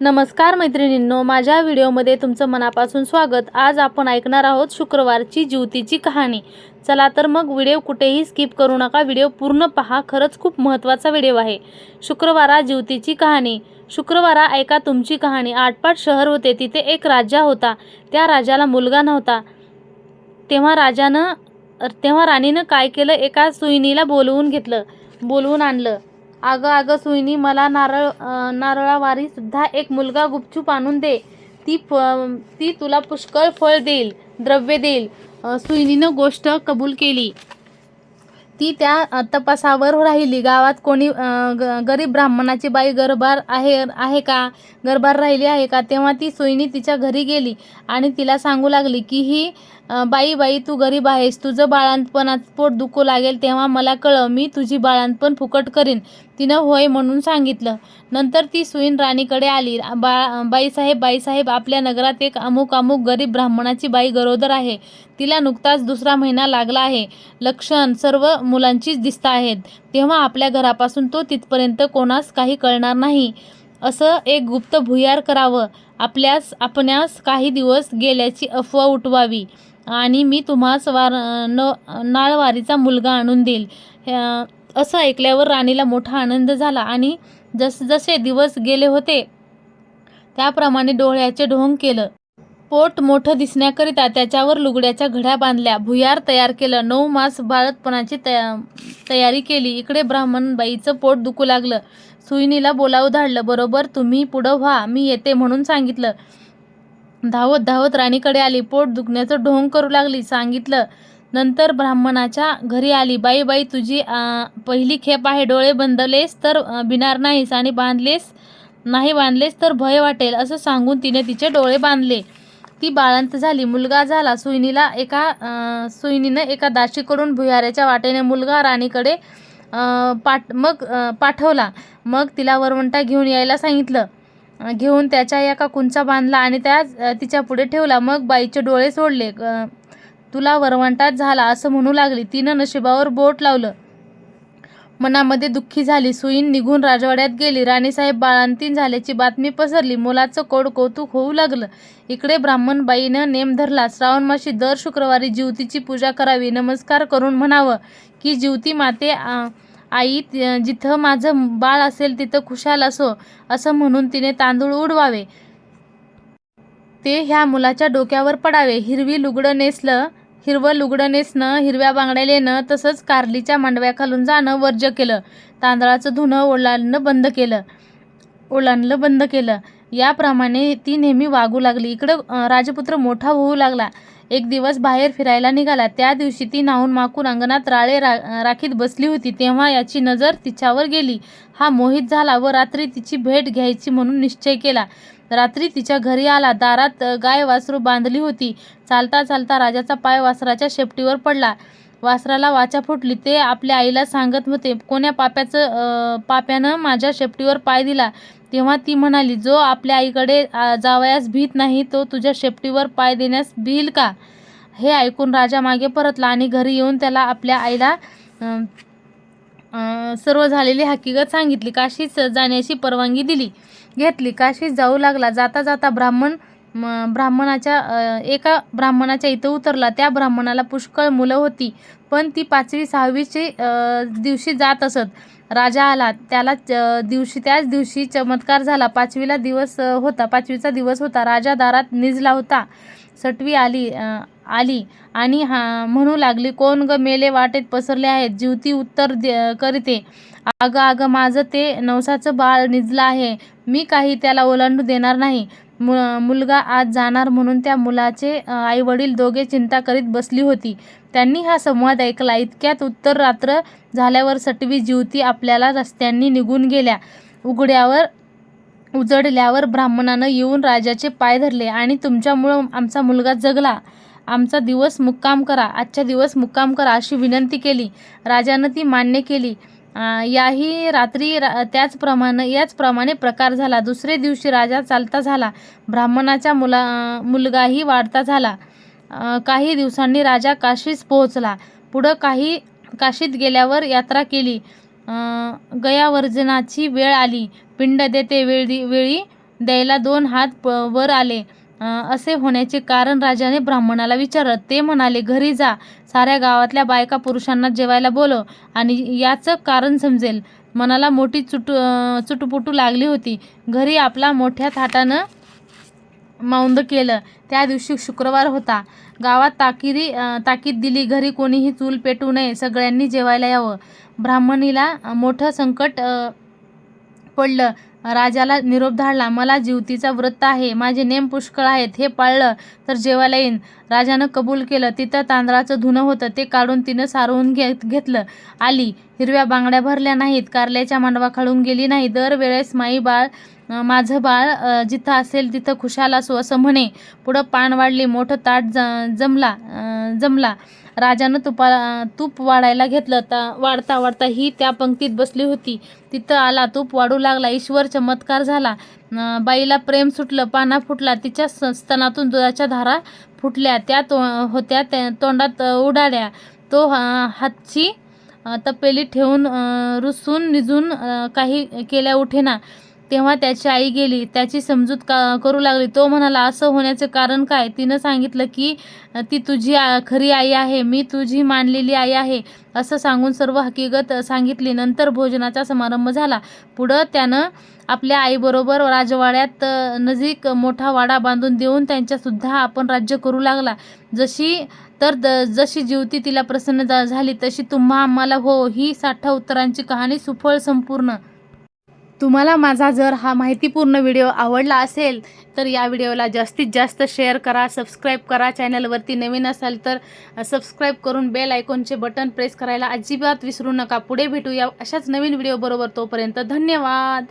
नमस्कार मैत्रिणींनो, माझ्या व्हिडिओमध्ये तुमचं मनापासून स्वागत। आज आपण ऐकणार आहोत शुक्रवारची ज्योतीची कहाणी। चला तर मग व्हिडिओ कुठेही स्किप करू नका, व्हिडिओ पूर्ण पहा, खरंच खूप महत्त्वाचा व्हिडिओ आहे। शुक्रवारा ज्योतीची कहाणी। शुक्रवारा ऐका तुमची कहाणी। आटपाट शहर होते, तिथे एक राजा होता। त्या राजाला मुलगा नव्हता। तेव्हा राणीनं काय केलं, एका सुईणीला बोलवून आणलं। अगं सुईणी, मला नारळावारी सुद्धा एक मुलगा गुपचूप आणून दे, ती तुला पुष्कळ फळ देईल, द्रव्य देईल। सुईणीनं गोष्ट कबूल केली। ती त्या तपासावर राहिली। गावात कोणी गरीब ब्राह्मणाची बाई गरबार राहिली आहे का? तेव्हा ती सुईणी तिच्या घरी गेली आणि तिला सांगू लागली की ही बाई तू गरीब आहेस, तुझं बाळंतपणात पोट दुखू लागेल तेव्हा मला कळव, मी तुझी बाळंतपण फुकट करीन। तिनं होय म्हणून सांगितलं। नंतर ती सुईण राणीकडे आली। बाईसाहेब, आपल्या नगरात एक अमुक गरीब ब्राह्मणाची बाई गरोदर आहे। तिला नुकताच दुसरा महिना लागला आहे। लक्षण सर्व मुलांचीच दिसत आहेत। तेव्हा आपल्या घरापासून तो तिथपर्यंत कोणास काही कळणार नाही, असं एक गुप्त भुयार करावं। आपणास काही दिवस गेल्याची अफवा उठवावी आणि मी तुम्हास नाळवारीचा मुलगा आणून देईल। असं ऐकल्यावर राणीला मोठा आनंद झाला आणि जसजसे दिवस गेले होते त्याप्रमाणे डोळ्याचे ढोंग केलं। पोट मोठं दिसण्याकरिता त्याच्यावर लुगड्याच्या घड्या बांधल्या, भुयार तयार केलं, 9 मास बाळंतपणाची तयारी केली। इकडे ब्राह्मणबाईचं पोट दुखू लागलं। सुईणीला बोलावं धाडलं। बरोबर, तुम्ही पुढं व्हा, मी येते म्हणून सांगितलं। धावत राणीकडे आली। पोट दुखण्याचं ढोंग करू लागली। सांगितलं। नंतर ब्राह्मणाच्या घरी आली। बाई तुझी पहिली खेप आहे। डोळे बंदलेस तर भिणार नाहीस आणि बांधलेस तर भय वाटेल, असं सांगून तिने तिचे डोळे बांधले। ती बाळंत झाली, मुलगा झाला। सुईणीनं एका दासीकडून भुयाराच्या वाटेने मुलगा राणीकडे पाठवला। मग तिला वरवंटा घेऊन यायला सांगितलं। घेऊन त्याच्या एका कुंचा बांधला आणि तिच्या पुढे ठेवला। मग बाईचे डोळे सोडले। तुला वरवंटाच झाला असं म्हणू लागली। तिनं नशिबावर बोट लावलं। मनामध्ये दुःखी झाली। सुईण निघून राजवाड्यात गेली। राणीसाहेब बाळंतीण झाल्याची बातमी पसरली। मुलाचं कौतुक होऊ लागलं। इकडे ब्राह्मणबाईनं नेम धरला, श्रावण मासी दर शुक्रवारी ज्योतीची पूजा करावी। नमस्कार करून म्हणावं की ज्योती माते आई, जिथं माझं बाळ असेल तिथं खुशाल असो, असं म्हणून तिने तांदूळ उडवावे। ते ह्या मुलाच्या डोक्यावर पडावे। हिरवं लुगडं नेसणं, हिरव्या बांगड्या लेणं, तसंच कारलीच्या मांडव्याखालून जाणं वर्ज्य केलं। तांदळाचं धुणं ओलांडणं बंद केलं। याप्रमाणे ती नेहमी वागू लागली। इकडं राजपुत्र मोठा होऊ लागला। एक दिवस बाहेर फिरायला निघाला। त्या दिवशी ती न्हाऊन माखून अंगणात राळे राखीत बसली होती। तेव्हा याची नजर तिच्यावर गेली। हा मोहित झाला व रात्री तिची भेट घ्यायची म्हणून निश्चय केला। रात्री तिच्या घरी आला। दारात गाय वासरू बांधली होती। चालता राजाचा पाय वासराच्या शेपटीवर पडला। वासराला वाचा फुटली। ते आपल्या आईला सांगत होते, कोण्या पाप्यानं माझ्या शेपटीवर पाय दिला? तेव्हा ती म्हणाली, जो आपल्या आईकडे जावयास भीत नाही तो तुझ्या शेपटीवर पाय देण्यास भिईल का? हे ऐकून राजा मागे परतला आणि घरी येऊन त्याला आपल्या आईला सर्व झालेली हकीकत सांगितली। काशीत जाण्याची परवानगी घेतली। काशीत जाऊ लागला। जाता एका ब्राह्मणाच्या इथं उतरला। त्या ब्राह्मणाला पुष्कळ मुलं होती, पण ती 5वी 6वीची दिवशी जात असत। राजा आला। त्याच दिवशी चमत्कार झाला। 5वीचा दिवस होता। राजा दारात निजला होता। सटवी आली आणि म्हणू लागली, कोण ग मेले वाटेत पसरले आहेत? ज्योती उत्तर करीते, अगं माझं ते नवसाचं बाळ निजलं आहे, मी काही त्याला ओलांडू देणार नाही। मुलगा आज जाणार म्हणून त्या मुलाचे आईवडील दोघे चिंता करीत बसली होती। त्यांनी हा संवाद ऐकला। इतक्यात उत्तर रात्र झाल्यावर सटवी ज्योती आपल्या रस्त्यांनी निघून गेल्या। उजडल्यावर ब्राह्मणानं येऊन राजाचे पाय धरले आणि तुमच्यामुळं आमचा मुलगा जगला, आजच्या दिवस मुक्काम करा अशी विनंती केली। राजानं ती मान्य केली। याही रात्री याचप्रमाणे प्रकार झाला। दुसरे दिवशी राजा चालता झाला। ब्राह्मणाचा मुलगाही वाढता झाला। काही दिवसांनी राजा काशीस पोहोचला। पुढं काशीत गेल्यावर यात्रा केली। गयावर्जनाची वेळ आली। पिंड देते वेळी द्यायला 2 हात वर आले. असे होण्याचे कारण राजाने ब्राह्मणाला विचारलं. ते म्हणाले, घरी जा, साऱ्या गावातल्या बायका पुरुषांना जेवायला बोलव आणि याचं कारण समजेल. मनाला मोठी चुटपुटू लागली होती. घरी आपला मोठ्या थाटानं मौंद केलं. त्या दिवशी शुक्रवार होता. गावात ताकीद दिली, घरी कोणीही चूल पेटू नये, सगळ्यांनी जेवायला यावं. ब्राह्मणीला मोठं संकट पडलं. राजाला निरोप धाडला, मला जिवतीचा व्रत आहे, माझे नेम पुष्कळ आहेत, हे पाळलं तर जेवायला येईन. राजानं कबूल केलं. तिथं तांदळाचं धुणं होतं, ते काढून तिनं सारवून घेतलं. आली. हिरव्या बांगड्या भरल्या नाहीत, कारल्याच्या मांडवा खाळून गेली नाही. दरवेळेस माई माझं बाळ जिथं असेल तिथं खुशाल असो असं म्हणे. पुढं पान वाढली, मोठं ताट जमला. राजानं तूप वाढायला घेतलं. वाढता वाढता ही त्या पंक्तीत बसली होती. तिथं आला, तूप वाढू लागला. ईश्वर चमत्कार झाला. बाईला प्रेम सुटलं, पाना फुटला. तिच्या स्तनातून दुधाच्या धारा फुटल्या. त्या होत्या तोंडात उडाल्या. तो हातची तपेली ठेवून रुसून निजून काही केल्या उठेना. तेव्हा त्याची आई गेली. त्याची समजूत करू लागली. तो म्हणाला, असं होण्याचे कारण काय? तिनं सांगितलं की ती तुझी खरी आई आहे, मी तुझी मानलेली आई आहे, असं सांगून सर्व हकीकत सांगितली. नंतर भोजनाचा समारंभ झाला. पुढं त्यानं आपल्या आईबरोबर राजवाड्यात नजीक मोठा वाडा बांधून देऊन त्यांच्यासुद्धा आपण राज्य करू लागला. जशी जिवती तिला प्रसन्न झाली, तशी तुम्हा आम्हाला हो. ही 60 उत्तरांची कहाणी सुफळ संपूर्ण. तुम्हाला माझा जर हा माहितीपूर्ण व्हिडिओ आवडला असेल तर या व्हिडिओला जास्तीत जास्त शेअर करा, सबस्क्राईब करा. चॅनलवरती नवीन असाल तर सबस्क्राईब करून बेल आयकॉनचे बटन प्रेस करायला अजिबात विसरू नका. पुढे भेटूया अशाच नवीन व्हिडिओ बरोबर. तोपर्यंत धन्यवाद.